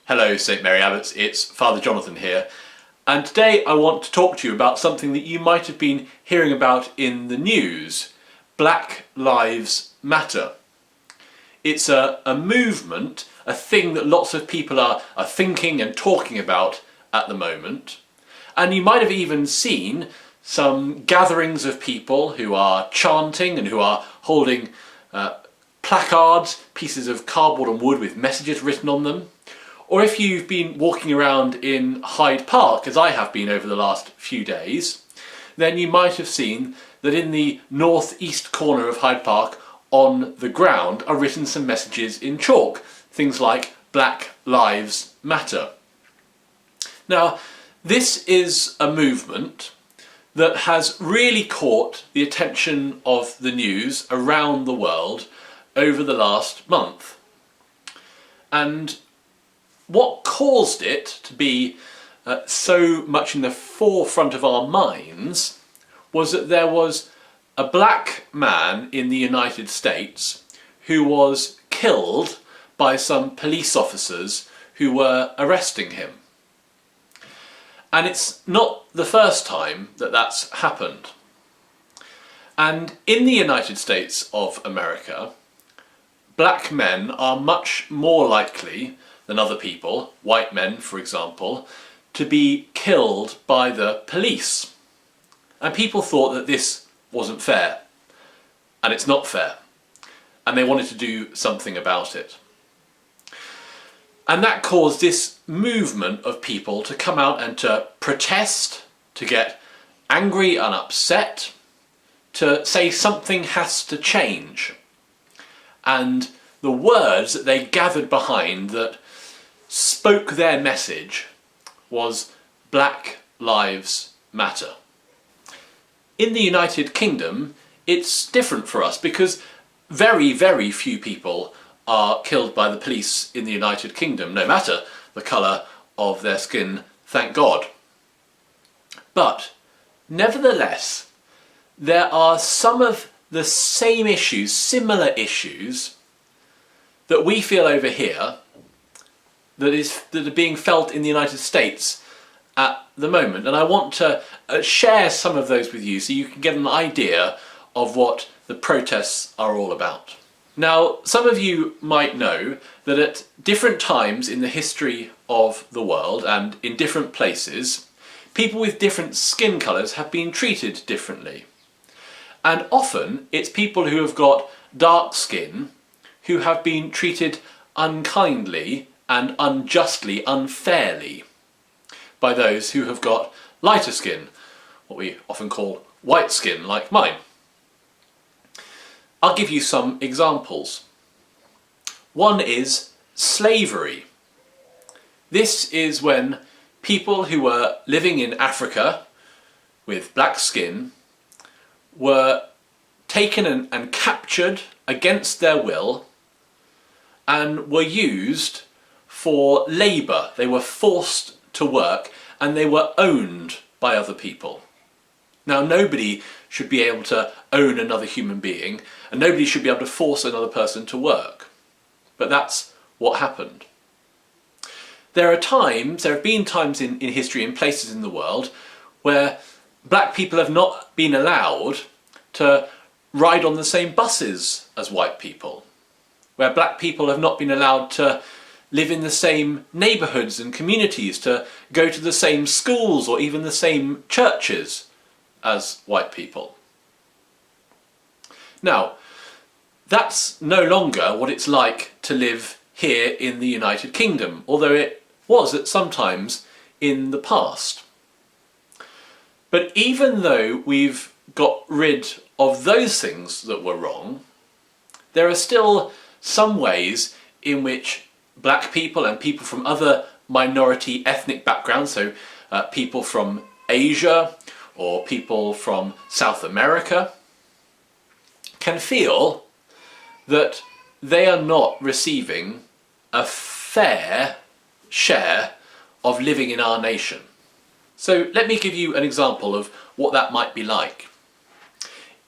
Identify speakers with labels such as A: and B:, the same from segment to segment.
A: Hello St Mary Abbots, it's Father Jonathan here, and today I want to talk to you about something that you might have been hearing about in the news: Black Lives Matter. It's a movement, a thing that lots of people are thinking and talking about at the moment, and you might have even seen some gatherings of people who are chanting and who are holding placards, pieces of cardboard and wood with messages written on them. Or if you've been walking around in Hyde Park, as I have been over the last few days, then you might have seen that in the northeast corner of Hyde Park on the ground are written some messages in chalk, things like Black Lives Matter. Now, this is a movement that has really caught the attention of the news around the world over the last month. And what caused it to be so much in the forefront of our minds was that there was a black man in the United States who was killed by some police officers who were arresting him. And it's not the first time that that's happened. And in the United States of America, black men are much more likely than other people, white men for example, to be killed by the police. And people thought that this wasn't fair, and it's not fair, and they wanted to do something about it. And that caused this movement of people to come out and to protest, to get angry and upset, to say something has to change. And the words that they gathered behind that spoke their message was Black Lives Matter. In the United Kingdom, it's different for us because very, very few people are killed by the police in the United Kingdom, no matter the colour of their skin, thank God. But nevertheless, there are some of the same issues, similar issues, that we feel over here that are being felt in the United States at the moment. And I want to share some of those with you so you can get an idea of what the protests are all about. Now, some of you might know that at different times in the history of the world and in different places, people with different skin colours have been treated differently. And often it's people who have got dark skin who have been treated unkindly and unjustly, unfairly by those who have got lighter skin, what we often call white skin, like mine. I'll give you some examples. One is slavery. This is when people who were living in Africa with black skin were taken and captured against their will and were used for labour. They were forced to work and they were owned by other people. Now, nobody should be able to own another human being and nobody should be able to force another person to work. But that's what happened. There have been times in history in places in the world where black people have not been allowed to ride on the same buses as white people, where black people have not been allowed to live in the same neighbourhoods and communities, to go to the same schools or even the same churches as white people. Now, that's no longer what it's like to live here in the United Kingdom, although it was at some times in the past. But even though we've got rid of those things that were wrong, there are still some ways in which black people and people from other minority ethnic backgrounds, so people from Asia or people from South America, can feel that they are not receiving a fair share of living in our nation. So let me give you an example of what that might be like.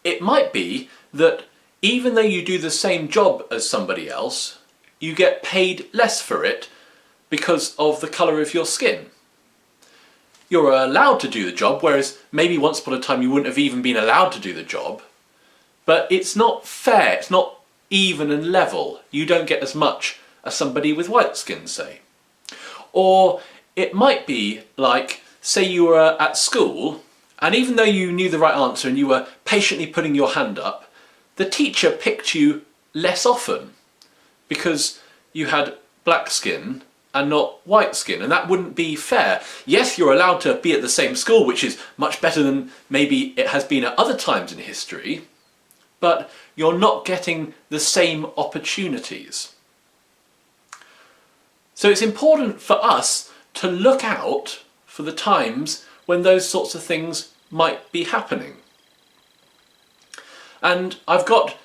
A: It might be that even though you do the same job as somebody else, you get paid less for it because of the colour of your skin. You're allowed to do the job, whereas maybe once upon a time you wouldn't have even been allowed to do the job. But it's not fair, it's not even and level. You don't get as much as somebody with white skin, say. Or it might be like, say you were at school, and even though you knew the right answer and you were patiently putting your hand up, the teacher picked you less often because you had black skin and not white skin, and that wouldn't be fair. Yes, you're allowed to be at the same school, which is much better than maybe it has been at other times in history, but you're not getting the same opportunities. So it's important for us to look out for the times when those sorts of things might be happening. And I've got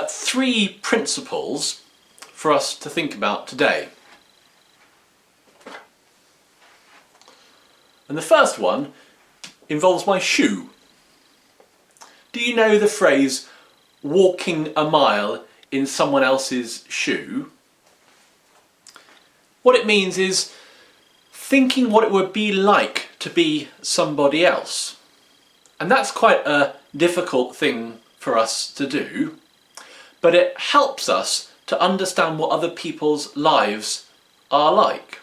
A: 3 principles for us to think about today. And the first one involves my shoe. Do you know the phrase, walking a mile in someone else's shoe? What it means is thinking what it would be like to be somebody else. And that's quite a difficult thing for us to do, but it helps us to understand what other people's lives are like.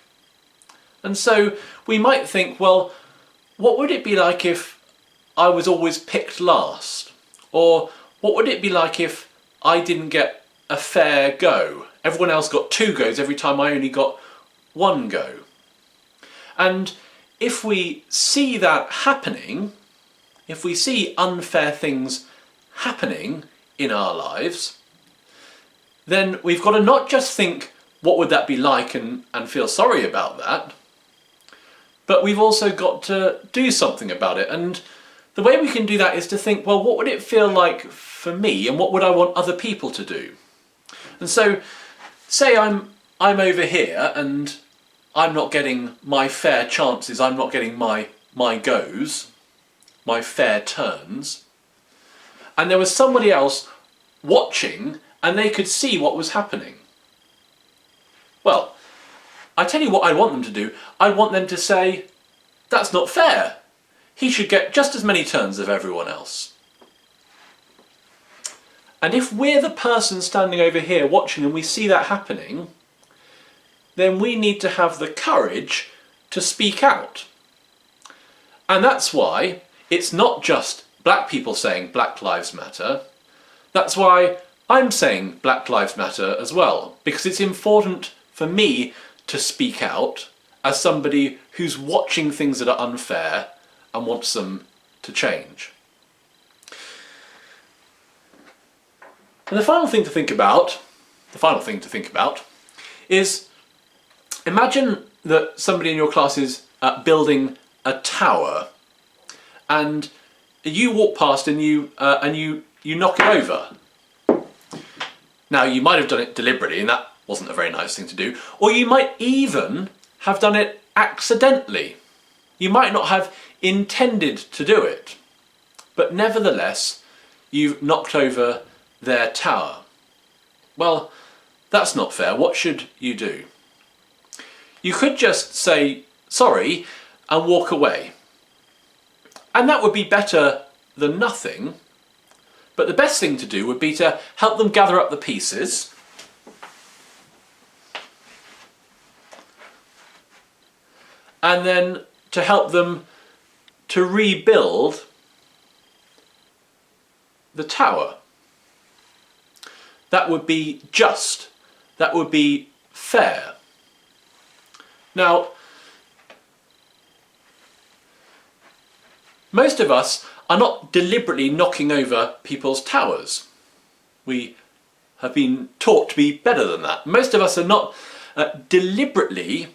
A: And so we might think, well, what would it be like if I was always picked last? Or what would it be like if I didn't get a fair go? Everyone else got 2 goes every time I only got 1 go. And if we see that happening, if we see unfair things happening in our lives, then we've got to not just think, what would that be like, and feel sorry about that, but we've also got to do something about it. And the way we can do that is to think, well, what would it feel like for me, and what would I want other people to do? And so, say I'm over here and I'm not getting my fair chances, I'm not getting my goes, my fair turns, and there was somebody else watching and they could see what was happening. Well, I tell you what I want them to do. I want them to say, that's not fair. He should get just as many turns as everyone else. And if we're the person standing over here watching and we see that happening, then we need to have the courage to speak out. And that's why it's not just black people saying Black Lives Matter. That's why I'm saying Black Lives Matter as well, because it's important for me to speak out as somebody who's watching things that are unfair and wants them to change. And the final thing to think about is, imagine that somebody in your class is building a tower, and you walk past and you knock it over. Now, you might have done it deliberately, and that wasn't a very nice thing to do, or you might even have done it accidentally. You might not have intended to do it, but nevertheless, you've knocked over their tower. Well, that's not fair. What should you do? You could just say sorry and walk away. And that would be better than nothing, but the best thing to do would be to help them gather up the pieces, and then to help them to rebuild the tower. That would be just. That would be fair. Now, most of us are not deliberately knocking over people's towers. We have been taught to be better than that. Most of us are not deliberately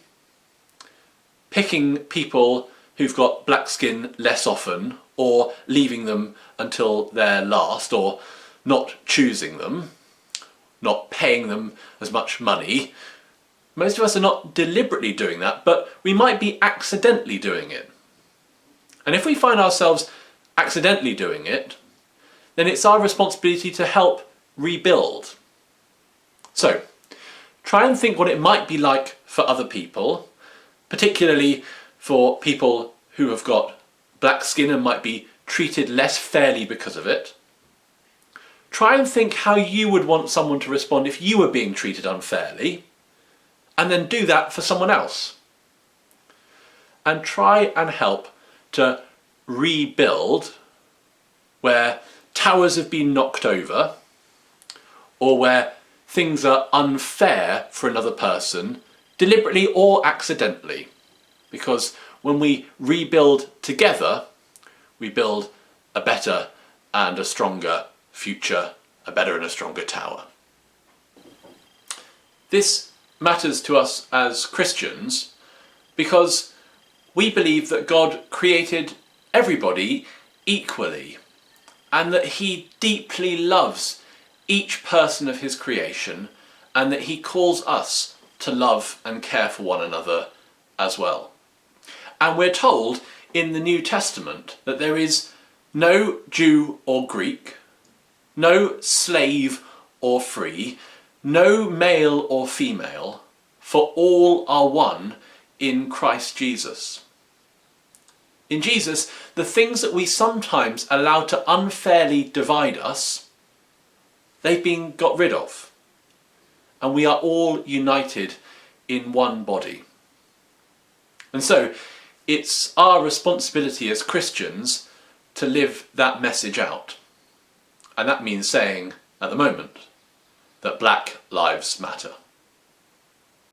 A: picking people who've got black skin less often, or leaving them until they're last, or not choosing them, not paying them as much money. Most of us are not deliberately doing that, but we might be accidentally doing it. And if we find ourselves accidentally doing it, then it's our responsibility to help rebuild. So, try and think what it might be like for other people, particularly for people who have got black skin and might be treated less fairly because of it. Try and think how you would want someone to respond if you were being treated unfairly, and then do that for someone else. And try and help to rebuild where towers have been knocked over, or where things are unfair for another person, deliberately or accidentally. Because when we rebuild together, we build a better and a stronger future, a better and a stronger tower. This matters to us as Christians because we believe that God created everybody equally, and that he deeply loves each person of his creation, and that he calls us to love and care for one another as well. And we're told in the New Testament that there is no Jew or Greek, no slave or free, no male or female, for all are one in Christ Jesus. In Jesus, the things that we sometimes allow to unfairly divide us, they've been got rid of. And we are all united in one body. And so, it's our responsibility as Christians to live that message out. And that means saying, at the moment, that Black Lives Matter.